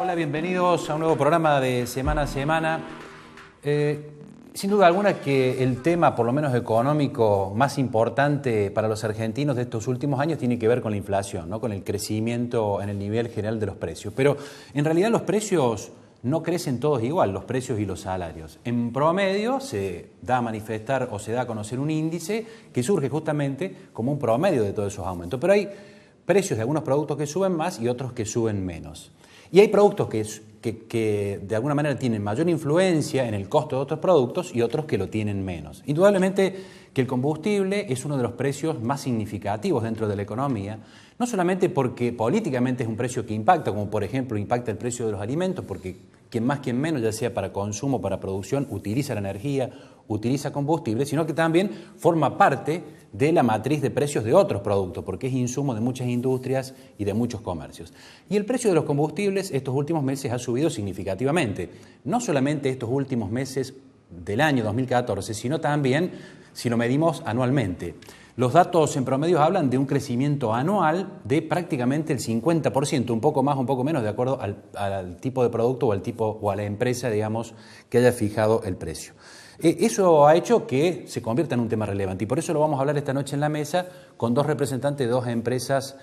Hola, bienvenidos a un nuevo programa de Semana a Semana. Sin duda alguna que el tema, por lo menos económico, más importante para los argentinos de estos últimos años tiene que ver con la inflación, ¿no? Con el crecimiento en el nivel general de los precios. Pero en realidad los precios no crecen todos igual, los precios y los salarios. En promedio se da a manifestar o se da a conocer un índice que surge justamente como un promedio de todos esos aumentos. Pero hay precios de algunos productos que suben más y otros que suben menos. Y hay productos que de alguna manera tienen mayor influencia en el costo de otros productos y otros que lo tienen menos. Indudablemente que el combustible es uno de los precios más significativos dentro de la economía, no solamente porque políticamente es un precio que impacta, como por ejemplo impacta el precio de los alimentos, porque quien más, quien menos, ya sea para consumo, para producción, utiliza la energía, utiliza combustible, sino que también forma parte de la matriz de precios de otros productos, porque es insumo de muchas industrias y de muchos comercios. Y el precio de los combustibles estos últimos meses ha subido significativamente, no solamente estos últimos meses del año 2014, sino también si lo medimos anualmente. Los datos en promedio hablan de un crecimiento anual de prácticamente el 50%, un poco más, un poco menos, de acuerdo al tipo de producto o al tipo o a la empresa, digamos, que haya fijado el precio. Eso ha hecho que se convierta en un tema relevante y por eso lo vamos a hablar esta noche en la mesa con dos representantes de dos empresas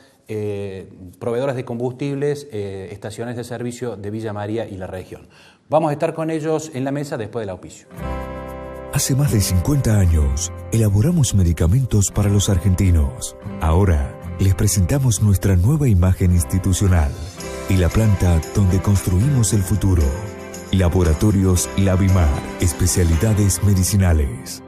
proveedoras de combustibles, estaciones de servicio de Villa María y la región. Vamos a estar con ellos en la mesa después del auspicio. Hace más de 50 años, elaboramos medicamentos para los argentinos. Ahora, les presentamos nuestra nueva imagen institucional y la planta donde construimos el futuro. Laboratorios Labimar, especialidades medicinales.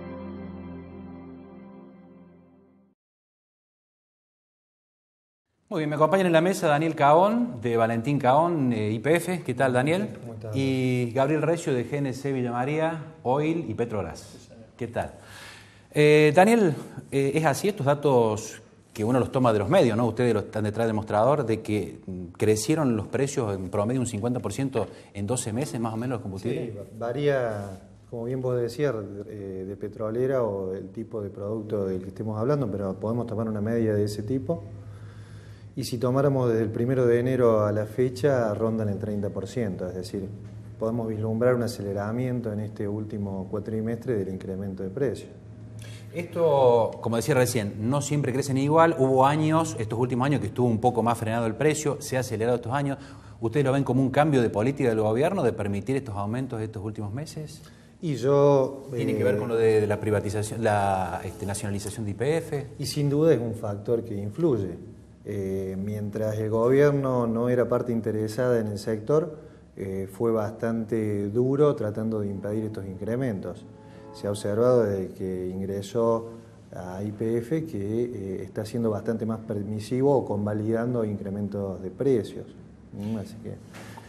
Muy bien, me acompañan en la mesa Daniel Caón, de Valentín Caón, YPF. ¿Qué tal, Daniel? ¿Cómo estás? Y Gabriel Recio, de GNC Villa María, Oil y Petrobras. ¿Qué tal? Daniel, ¿es así estos datos que uno los toma de los medios, ¿no? Ustedes están detrás del mostrador, de que crecieron los precios en promedio un 50% en 12 meses más o menos los combustibles? Sí, varía, como bien vos decías, de petrolera o del tipo de producto del que estemos hablando, pero podemos tomar una media de ese tipo. Y si tomáramos desde el 1 de enero a la fecha, rondan el 30%, es decir, podemos vislumbrar un aceleramiento en este último cuatrimestre del incremento de precios. Esto, como decía recién, no siempre crecen igual. Hubo años, estos últimos años, que estuvo un poco más frenado el precio, se ha acelerado estos años. ¿Ustedes lo ven como un cambio de política del gobierno de permitir estos aumentos de estos últimos meses? Y yo... ¿Tiene que ver con lo de la privatización, la nacionalización de YPF? Y sin duda es un factor que influye. Mientras el gobierno no era parte interesada en el sector, fue bastante duro tratando de impedir estos incrementos. Se ha observado desde que ingresó a YPF que está siendo bastante más permisivo o convalidando incrementos de precios. Así que...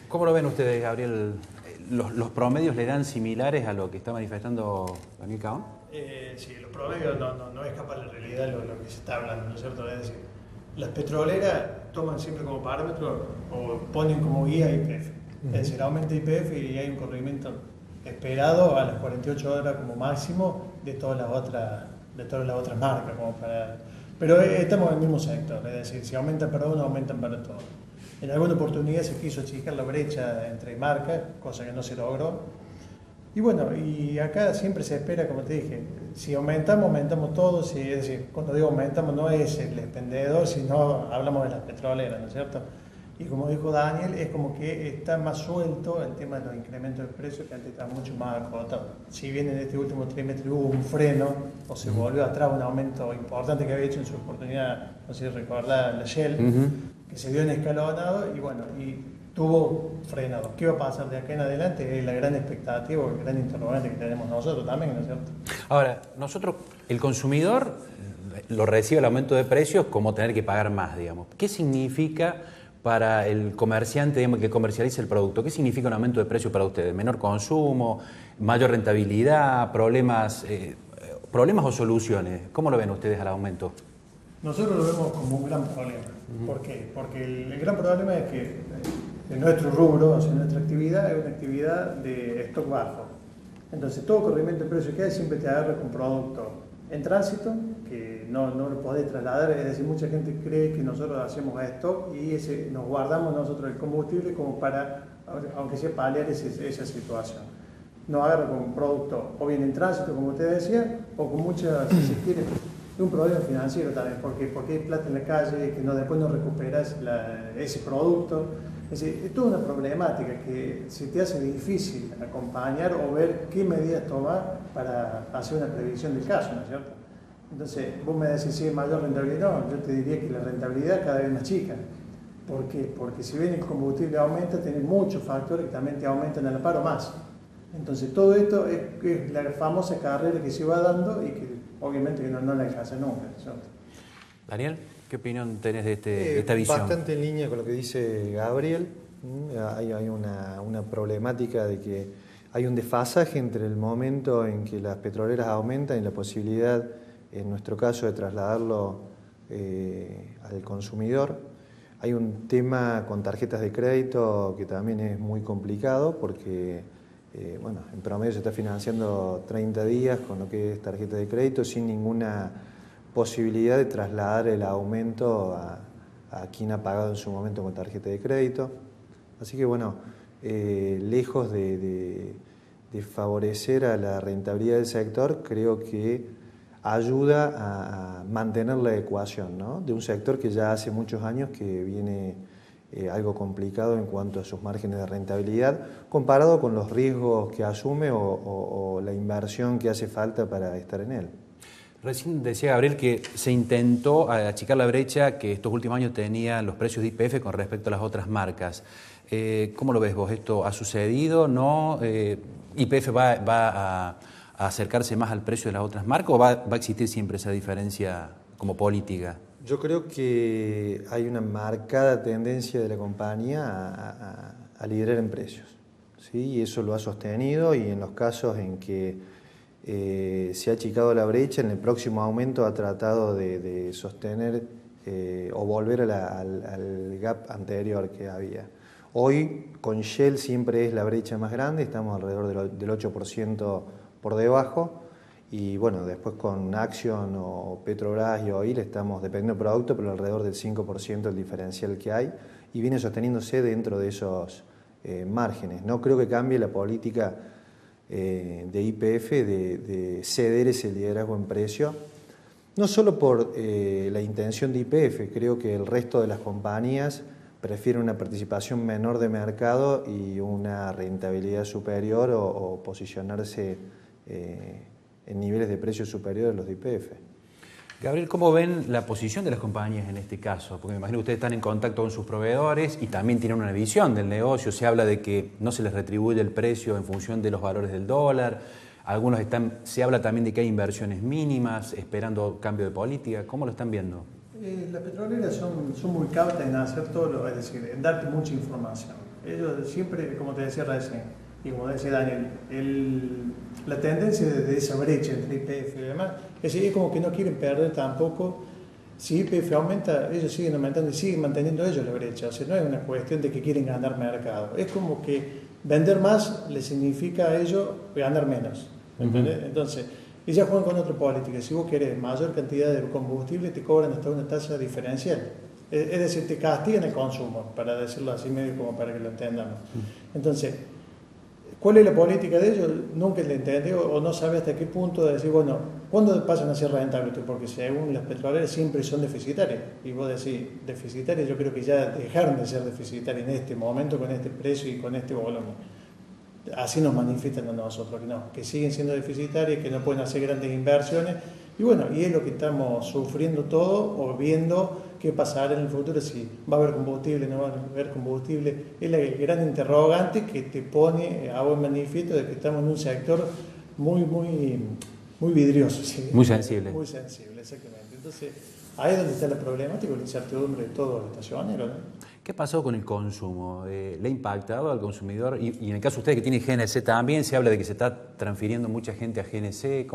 ¿Cómo lo ven ustedes, Gabriel? ¿Los promedios le dan similares a lo que está manifestando Daniel Caón? Sí, los promedios no escapan de la realidad lo que se está hablando, ¿no es cierto? Es decir, las petroleras toman siempre como parámetro o ponen como guía YPF. Es decir, aumenta YPF y hay un corrimiento esperado a las 48 horas como máximo de todas las otras marcas. Pero estamos en el mismo sector, es decir, si aumentan para uno, aumentan para todos. En alguna oportunidad se quiso achicar la brecha entre marcas, cosa que no se logró. Y bueno, y acá siempre se espera, como te dije, si aumentamos todos, es decir, cuando digo aumentamos no es el expendedor, sino hablamos de las petroleras, ¿no es cierto? Y como dijo Daniel, es como que está más suelto el tema de los incrementos de precios, que antes está mucho más acotado. Si bien en este último trimestre hubo un freno, o se volvió atrás un aumento importante que había hecho en su oportunidad, no sé si recordar la Shell, que se dio en escalonado y bueno, y tuvo frenado. ¿Qué va a pasar de acá en adelante? Es la gran expectativa, el gran interrogante que tenemos nosotros también, ¿no es cierto? Ahora, nosotros, el consumidor lo recibe el aumento de precios como tener que pagar más, digamos. ¿Qué significa para el comerciante, digamos, que comercializa el producto? ¿Qué significa un aumento de precio para ustedes? ¿Menor consumo, mayor rentabilidad, problemas o soluciones? ¿Cómo lo ven ustedes al aumento? Nosotros lo vemos como un gran problema. ¿Por qué? Porque el gran problema es que en nuestro rubro, o sea, nuestra actividad es una actividad de stock bajo. Entonces todo corrimiento de precio que hay siempre te agarra con producto en tránsito, que no lo podés trasladar, es decir, mucha gente cree que nosotros hacemos esto y nos guardamos nosotros el combustible como para, aunque sea paliar esa situación. Nos agarra con un producto o bien en tránsito, como usted decía, o con mucha, si se quiere, un problema financiero también, porque hay plata en la calle que después no recuperas ese producto. Es decir, es toda una problemática que se te hace difícil acompañar o ver qué medidas tomar para hacer una previsión del caso, ¿no es cierto? Entonces, vos me decís si es mayor rentabilidad, no, yo te diría que la rentabilidad cada vez es más chica. ¿Por qué? Porque si bien el combustible aumenta, tenés muchos factores que también te aumentan el paro más. Entonces, todo esto es la famosa carrera que se va dando y que obviamente no la alcanza nunca, ¿no es cierto? Daniel, ¿qué opinión tenés de esta visión? Bastante en línea con lo que dice Gabriel. Hay una problemática de que hay un desfasaje entre el momento en que las petroleras aumentan y la posibilidad, en nuestro caso, de trasladarlo al consumidor. Hay un tema con tarjetas de crédito que también es muy complicado porque en promedio se está financiando 30 días con lo que es tarjeta de crédito sin ninguna posibilidad de trasladar el aumento a quien ha pagado en su momento con tarjeta de crédito. Así que lejos de favorecer a la rentabilidad del sector, creo que ayuda a mantener la ecuación, ¿no?, de un sector que ya hace muchos años que viene algo complicado en cuanto a sus márgenes de rentabilidad, comparado con los riesgos que asume o la inversión que hace falta para estar en él. Recién decía Gabriel que se intentó achicar la brecha que estos últimos años tenían los precios de YPF con respecto a las otras marcas. ¿Cómo lo ves vos? ¿Esto ha sucedido? ¿No? ¿YPF va a acercarse más al precio de las otras marcas o va a existir siempre esa diferencia como política? Yo creo que hay una marcada tendencia de la compañía a liderar en precios, ¿sí? Y eso lo ha sostenido, y en los casos en que se ha achicado la brecha, en el próximo aumento ha tratado de sostener o volver al gap anterior que había. Hoy con Shell siempre es la brecha más grande, estamos alrededor del 8% por debajo, y después con Axion o Petrobras y Oil estamos, dependiendo del producto, pero alrededor del 5% el diferencial que hay, y viene sosteniéndose dentro de esos márgenes. No creo que cambie la política de YPF de ceder ese liderazgo en precio, no solo por la intención de YPF, creo que el resto de las compañías prefieren una participación menor de mercado y una rentabilidad superior o posicionarse en niveles de precios superiores a los de YPF. Gabriel, ¿cómo ven la posición de las compañías en este caso? Porque me imagino que ustedes están en contacto con sus proveedores y también tienen una visión del negocio. Se habla de que no se les retribuye el precio en función de los valores del dólar. Se habla también de que hay inversiones mínimas, esperando cambio de política. ¿Cómo lo están viendo? Las petroleras son muy cautas en hacer todo, es decir, en darte mucha información. Ellos siempre, como te decía recién, y como decía Daniel, la tendencia de esa brecha entre YPF y demás, es como que no quieren perder tampoco. Si YPF aumenta, ellos siguen aumentando y siguen manteniendo ellos la brecha. O sea, no es una cuestión de que quieren ganar mercado. Es como que vender más les significa a ellos ganar menos. ¿Entendés? Entonces, ellas juegan con otra política. Si vos querés mayor cantidad de combustible, te cobran hasta una tasa diferencial. Es decir, te castigan el consumo, para decirlo así medio como para que lo entendamos. Entonces, ¿cuál es la política de ellos? Nunca le entendí o no sabe hasta qué punto de decir, ¿cuándo pasan a ser rentables? Porque según las petroleras siempre son deficitarias. Y vos decís, deficitarias, yo creo que ya dejaron de ser deficitarias en este momento, con este precio y con este volumen. Así nos manifiestan a nosotros, que siguen siendo deficitarias, que no pueden hacer grandes inversiones. Y es lo que estamos sufriendo todo o viendo qué pasará en el futuro, si va a haber combustible, no va a haber combustible. Es la gran interrogante que te pone a buen manifiesto de que estamos en un sector muy vidrioso. ¿Sí? Muy sensible. Muy sensible, exactamente. Entonces, ahí es donde está la problemática, la incertidumbre de todos los estacioneros, ¿no? ¿Qué pasó con el consumo? ¿Le ha impactado al consumidor? Y en el caso de ustedes que tienen GNC también, se habla de que se está transfiriendo mucha gente a GNC.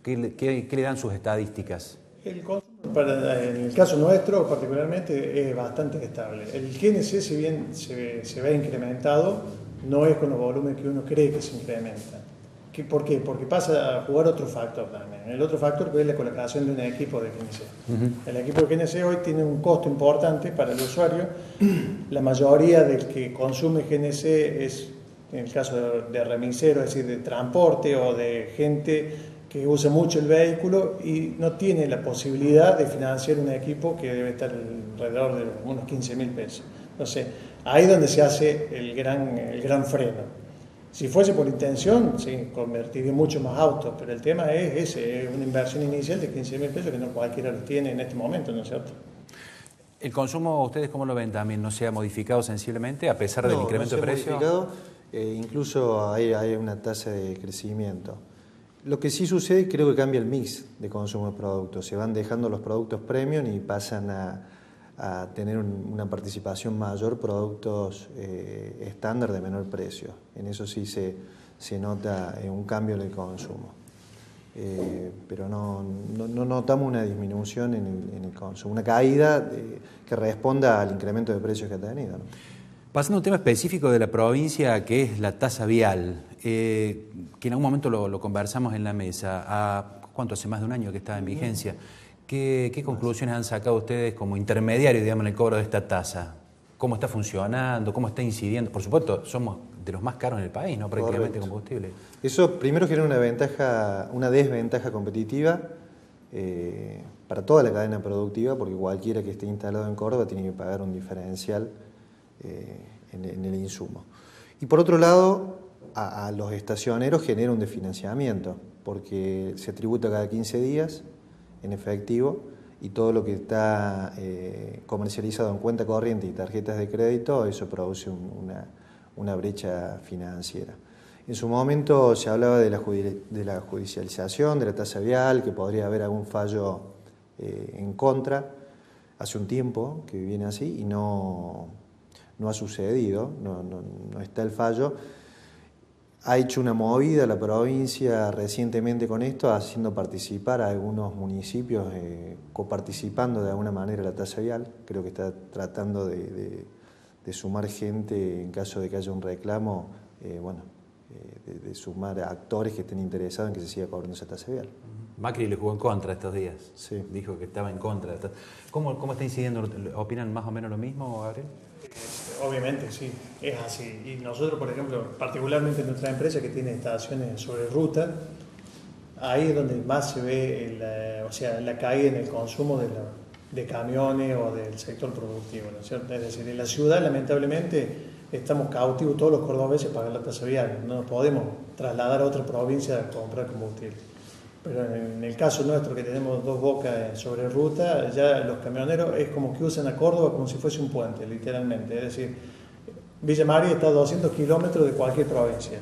¿Qué le dan sus estadísticas? El consumo, en el caso nuestro particularmente, es bastante estable. El GNC, si bien se ve incrementado, no es con los volúmenes que uno cree que se incrementan. ¿Por qué? Porque pasa a jugar otro factor también. El otro factor que es la colocación de un equipo de GNC. El equipo de GNC hoy tiene un costo importante para el usuario. La mayoría del que consume GNC es, en el caso de remisero, es decir, de transporte o de gente que usa mucho el vehículo y no tiene la posibilidad de financiar un equipo que debe estar alrededor de unos 15.000 pesos. Entonces, ahí es donde se hace el gran freno. Si fuese por intención, sí, convertiría mucho más autos, pero el tema es ese, es una inversión inicial de 15.000 pesos que no cualquiera lo tiene en este momento, ¿no es cierto? ¿El consumo, ustedes cómo lo ven también? ¿No se ha modificado sensiblemente a pesar del incremento de precio? Modificado, incluso hay una tasa de crecimiento. Lo que sí sucede, creo que cambia el mix de consumo de productos. Se van dejando los productos premium y pasan a tener una participación mayor productos estándar de menor precio. En eso sí se nota un cambio en el consumo. Pero no notamos una disminución en el consumo, una caída que responda al incremento de precios que ha tenido, ¿no? Pasando a un tema específico de la provincia, que es la tasa vial, que en algún momento lo conversamos en la mesa, ¿cuánto? Hace más de un año que está en vigencia. ¿Qué conclusiones han sacado ustedes como intermediarios, digamos, en el cobro de esta tasa? ¿Cómo está funcionando? ¿Cómo está incidiendo? Por supuesto, somos de los más caros en el país, ¿no? Prácticamente combustible. Eso primero genera una desventaja competitiva para toda la cadena productiva, porque cualquiera que esté instalado en Córdoba tiene que pagar un diferencial en el insumo. Y por otro lado, a los estacioneros genera un desfinanciamiento, porque se tributa cada 15 días en efectivo y todo lo que está comercializado en cuenta corriente y tarjetas de crédito, eso produce una brecha financiera. En su momento se hablaba de la judicialización de la tasa vial, que podría haber algún fallo en contra. Hace un tiempo que viene así y no ha sucedido, no está el fallo. Ha hecho una movida la provincia recientemente con esto, haciendo participar a algunos municipios, coparticipando de alguna manera la tasa vial. Creo que está tratando de sumar gente en caso de que haya un reclamo, de sumar actores que estén interesados en que se siga cobrando esa tasa vial. Macri le jugó en contra estos días. Sí. Dijo que estaba en contra. ¿Cómo está incidiendo? ¿Opinan más o menos lo mismo, Gabriel? Obviamente, sí, es así. Y nosotros, por ejemplo, particularmente nuestra empresa que tiene estaciones sobre ruta, ahí es donde más se ve la caída en el consumo de camiones o del sector productivo, ¿no es cierto? Es decir, en la ciudad, lamentablemente, estamos cautivos todos los cordobeses para pagar la tasa vial. No nos podemos trasladar a otra provincia a comprar combustible. Pero en el caso nuestro, que tenemos dos bocas sobre ruta, ya los camioneros es como que usan a Córdoba como si fuese un puente, literalmente. Es decir, Villa María está a 200 kilómetros de cualquier provincia.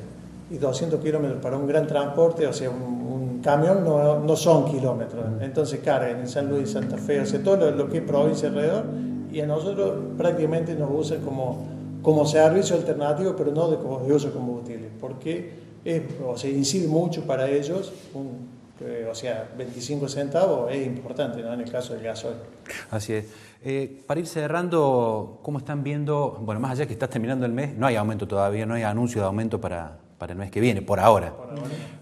Y 200 kilómetros para un gran transporte, o sea, un camión no son kilómetros. Entonces cargan en San Luis, Santa Fe, o sea, todo lo que es provincia alrededor. Y a nosotros prácticamente nos usan como servicio alternativo, pero no de uso de combustible. Porque incide mucho para ellos. 25 centavos es importante, ¿no? En el caso del gasoil. Así es. Para ir cerrando, ¿cómo están viendo? Bueno, más allá que está terminando el mes, no hay aumento todavía, no hay anuncio de aumento para el mes que viene, por ahora.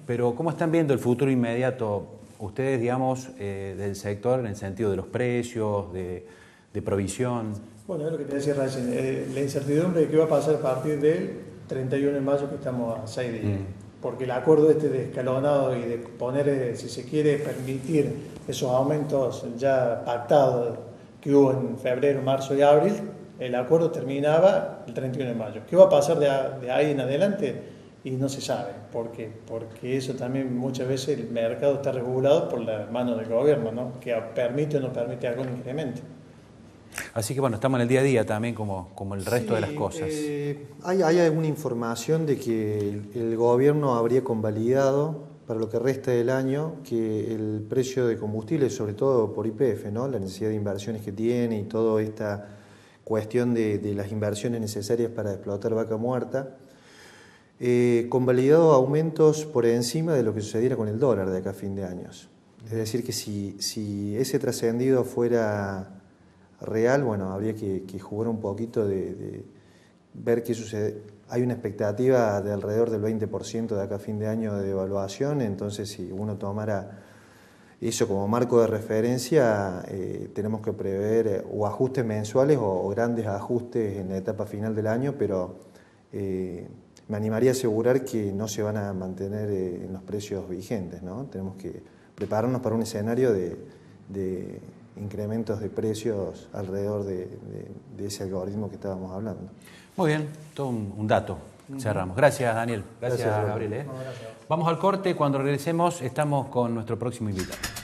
Pero ¿cómo están viendo el futuro inmediato ustedes, digamos, del sector en el sentido de los precios, de provisión? Bueno, es lo que te decía recién, la incertidumbre de qué va a pasar a partir del 31 de mayo, que estamos a 6 días. Porque el acuerdo de escalonado y de poner, si se quiere, permitir esos aumentos ya pactados que hubo en febrero, marzo y abril, el acuerdo terminaba el 31 de mayo. ¿Qué va a pasar de ahí en adelante? Y no se sabe. ¿Por qué? Porque eso también muchas veces el mercado está regulado por la mano del gobierno, ¿no? Que permite o no permite algún incremento. Así que bueno, estamos en el día a día también como el resto de las cosas. Hay alguna información de que el gobierno habría convalidado para lo que resta del año que el precio de combustible, sobre todo por YPF, ¿no? La necesidad de inversiones que tiene y toda esta cuestión de las inversiones necesarias para explotar Vaca Muerta, convalidado aumentos por encima de lo que sucediera con el dólar de acá a fin de años. Es decir, que si ese trascendido fuera real, bueno, habría que jugar un poquito de ver qué sucede. Hay una expectativa de alrededor del 20% de acá a fin de año de devaluación, entonces si uno tomara eso como marco de referencia, tenemos que prever o ajustes mensuales o grandes ajustes en la etapa final del año, pero me animaría a asegurar que no se van a mantener en los precios vigentes, ¿no? Tenemos que prepararnos para un escenario de incrementos de precios alrededor de ese algoritmo que estábamos hablando. Muy bien, todo un dato. Cerramos. Gracias, Daniel. Gracias, Gabriel. No, gracias. Vamos al corte. Cuando regresemos estamos con nuestro próximo invitado.